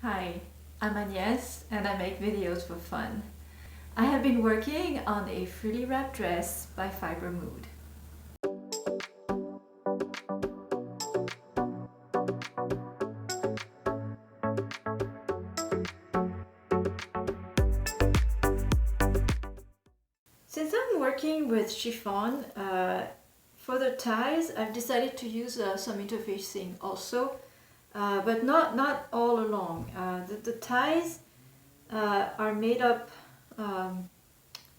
Hi, I'm Agnès and I make videos for fun. I have been working on a frilly wrap dress by Fiber Mood. Since I'm working with chiffon, for the ties I've decided to use some interfacing also, but not all along. The ties are made up,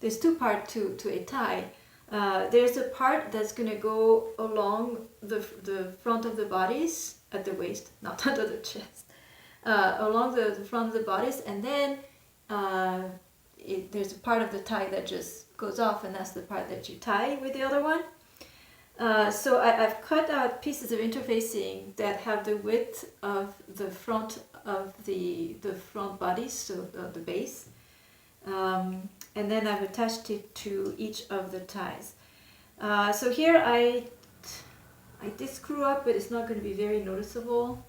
there's two parts to a tie. There's a part that's going to go along the front of the bodice at the waist, not under the chest, along the front of the bodice, and then there's a part of the tie that just goes off, and that's the part that you tie with the other one. So I've cut out pieces of interfacing that have the width of the front of the front bodice, so the base. And then I've attached it to each of the ties. So here I did screw up, but it's not going to be very noticeable.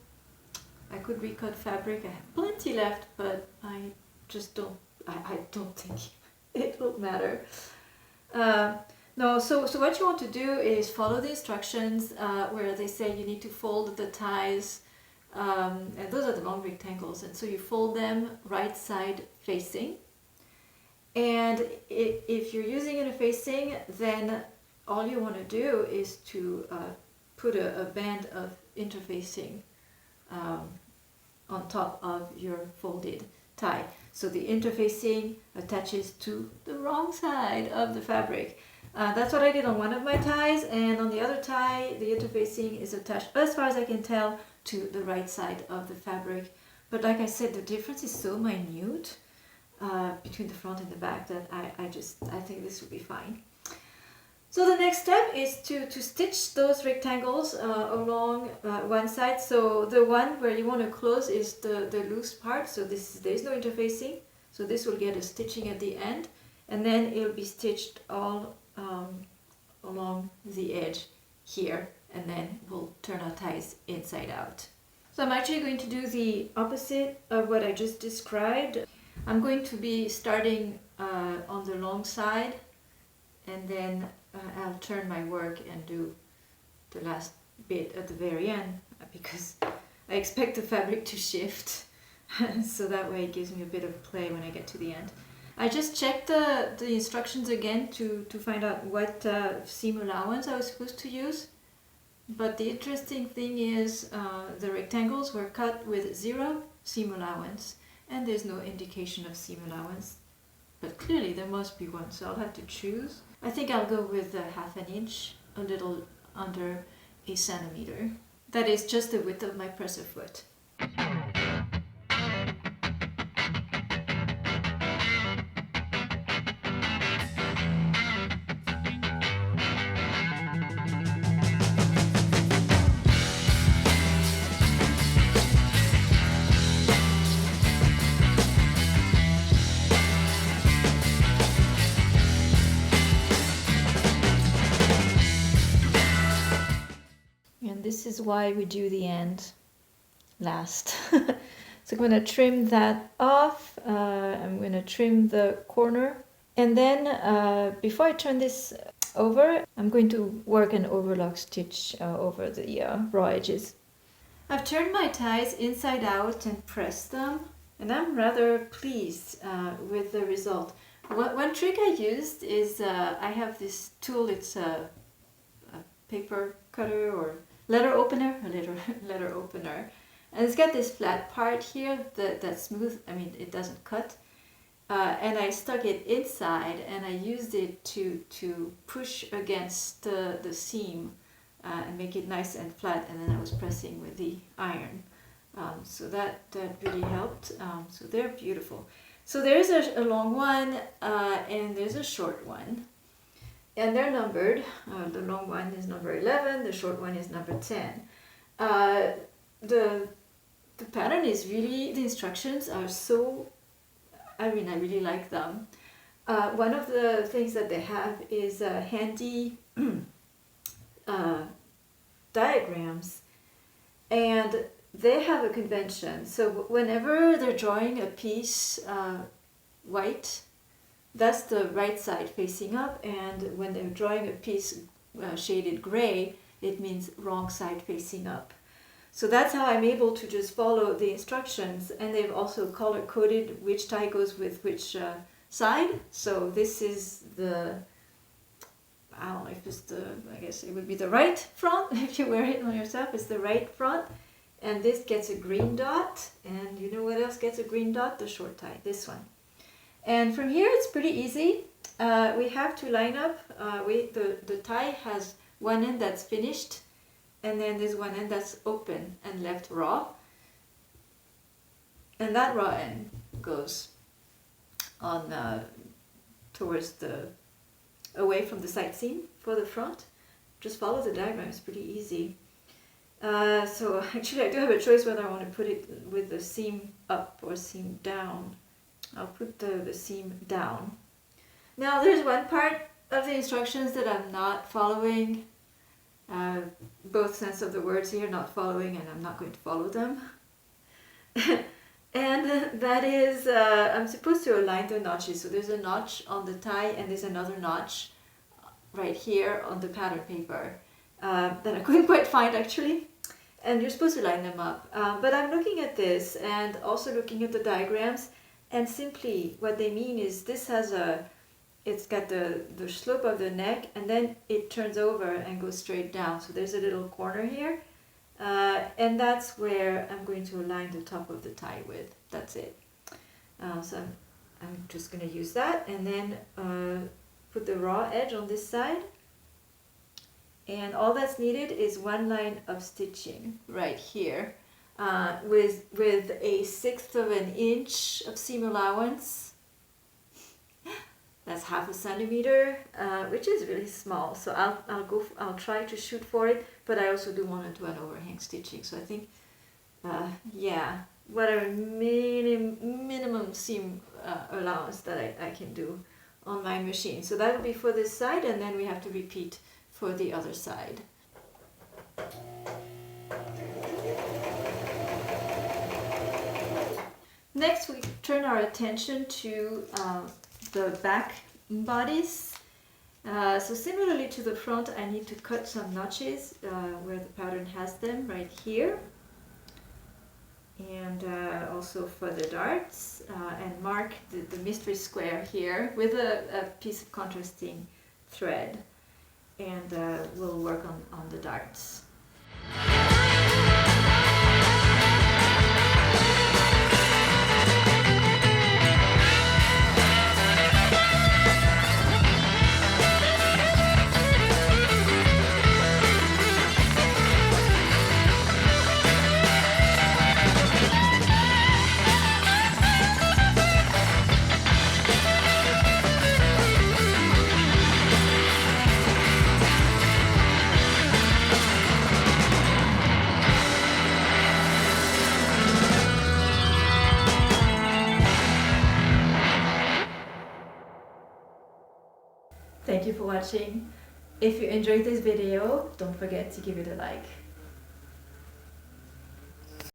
I could recut fabric. I have plenty left, but I just don't. I don't think it will matter. No. So what you want to do is follow the instructions where they say you need to fold the ties, and those are the long rectangles. And so you fold them right side facing. And if you're using interfacing, then all you want to do is to put a band of interfacing on top of your folded tie. So the interfacing attaches to the wrong side of the fabric. That's what I did on one of my ties, and on the other tie the interfacing is attached, as far as I can tell, to the right side of the fabric. But like I said, the difference is so minute between the front and the back that I think this will be fine. So the next step is to stitch those rectangles along one side. So the one where you want to close is the loose part, so there's no interfacing, so this will get a stitching at the end, and then it'll be stitched all along the edge here, and then we'll turn our ties inside out. So I'm actually going to do the opposite of what I just described. I'm going to be starting on the long side, and then I'll turn my work and do the last bit at the very end, because I expect the fabric to shift so that way it gives me a bit of play when I get to the end. I just checked the instructions again to find out what seam allowance I was supposed to use, but the interesting thing is the rectangles were cut with 0 seam allowance, and there's no indication of seam allowance, but clearly there must be one, so I'll have to choose. I think I'll go with 1/2 inch, a little under 1 centimeter. That is just the width of my presser foot. And this is why we do the end last. So I'm going to trim that off. I'm going to trim the corner, and then before I turn this over, I'm going to work an overlock stitch over the raw edges. I've turned my ties inside out and pressed them, and I'm rather pleased with the result. One trick I used is I have this tool. It's a paper cutter or letter opener, letter opener, and it's got this flat part here that's smooth. I mean, it doesn't cut, and I stuck it inside, and I used it to push against the seam and make it nice and flat, and then I was pressing with the iron, so that really helped. So they're beautiful. So there's a long one and there's a short one. And they're numbered. The long one is number 11, the short one is number 10. The pattern is really, the instructions are so, I mean, I really like them. One of the things that they have is handy diagrams, and they have a convention. So whenever they're drawing a piece white, that's the right side facing up, and when they're drawing a piece shaded gray, it means wrong side facing up. So that's how I'm able to just follow the instructions, and they've also color coded which tie goes with which side. So this is the, I don't know if it's the, I guess it would be the right front. If you wear it on yourself, it's the right front. And this gets a green dot, and you know what else gets a green dot? The short tie, this one. And from here it's pretty easy. We have to line up, the tie has one end that's finished, and then there's one end that's open and left raw. And that raw end goes on towards the, away from the side seam for the front. Just follow the diagram, it's pretty easy. So actually I do have a choice whether I want to put it with the seam up or seam down. I'll put the seam down. Now there's one part of the instructions that I'm not following, both sense of the words here, not following, and I'm not going to follow them. And that is, I'm supposed to align the notches. So there's a notch on the tie, and there's another notch right here on the pattern paper that I couldn't quite find actually. And you're supposed to line them up. But I'm looking at this and also looking at the diagrams, and simply what they mean is this has a, it's got the slope of the neck, and then it turns over and goes straight down. So there's a little corner here, and that's where I'm going to align the top of the tie with. That's it. So I'm just going to use that, and then put the raw edge on this side. And all that's needed is one line of stitching right here, with a 1/6 of an inch of seam allowance. That's 1/2 centimeter, which is really small. So I'll try to shoot for it, but I also do want to do an overhang stitching. So I think, yeah, whatever minimum seam allowance that I can do on my machine. So that will be for this side, and then we have to repeat for the other side. Next, we turn our attention to the back bodice. So similarly to the front, I need to cut some notches where the pattern has them, right here. And also for the darts, and mark the mystery square here with a piece of contrasting thread. And we'll work on the darts. Thank you for watching. If you enjoyed this video, don't forget to give it a like.